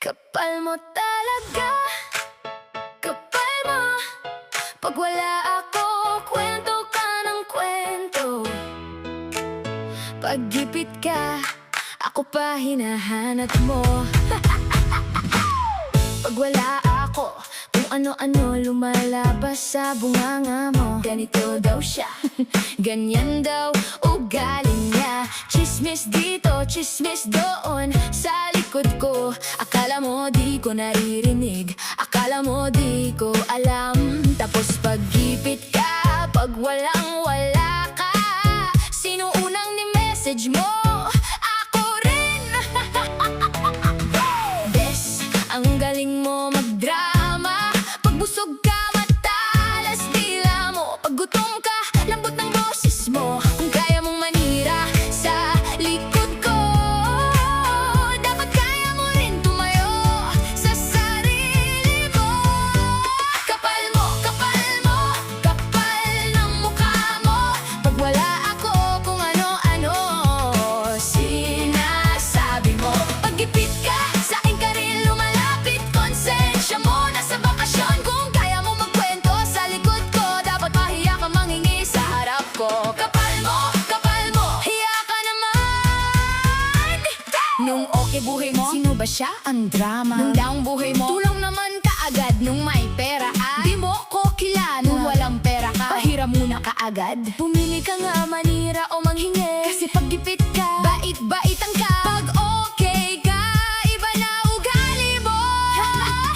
Kapal mo talaga, kapal mo. Pag wala ako, kwento ka ng kwento. Pag gipit ka, ako pa hinahanap mo. Pag wala ako, kung ano-ano lumalabas sa bunganga mo. Ganito daw siya, ganyan daw ugali niya. Chismis dito, chismis doon sa likod ko. Akala mo di ko naririnig, akala mo di ko alam. Tapos pag-ipit ka, pag walang-wala ka, sino unang ni-message mo? Ako rin. Des, ang galing mo magdrama. Pag busog ka, matalas dila mo. Pag gutom ka, lambot ng boses mo. Kung kaya mong manira sa likod ko, dapat kaya mo rin tumayo sa sarili mo. Kapal mo, kapal mo, kapal ng mukha mo. Pag wala ako, kung ano-ano sinasabi mo. Pag-ipit ka, sa akin ka rin lumalapit. Konsensya mo, nasa bakasyon. Kung kaya mo magkwento sa likod ko, dapat mahiya ka manghingi sa harap ko. Kapal mo, hiya ka naman. Nung okay buhay mo, sino ba siya? Ang drama. Nung down buhay mo, tulong naman kaagad. Nung may pera ay di mo ko kilala. Nung walang pera ka, pahiram muna kaagad. Pumili ka nga manira o manghingi, kasi pag-ipit ka, bait-baitan ka. Pag okay ka, iba na ugali mo.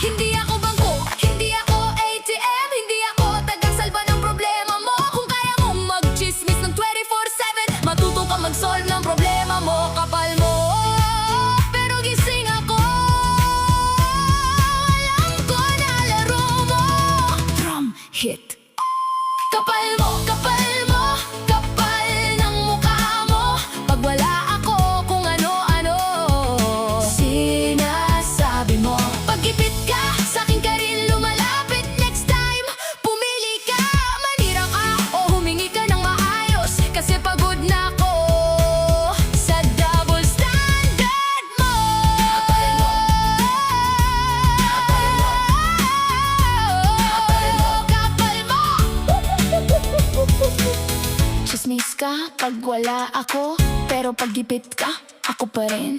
Hindi ako bangko, hindi ako ATM, hindi ako taga-salba ng problema mo. Kung kaya mong mag-chismis ng 24/7, matuto ka mag-solve ng problema mo. Kapal mo, pero gising ako. Alam ko na laro mo. Drum hit. Kapal mo, kapal mo, kapal ng mukha mo. Pag wala ako, kung ano-ano sinasabi mo. Pag-ipit ka, sa akin ka rin lumalapit. Next time, pumili ka, manira ka o humingi ka ng maayos. Kasi pagod na ako sa double standard mo. Kapal mo, kapal mo. Chismis ka pag wala ako, pero pag-ipit ka, ako pa rin.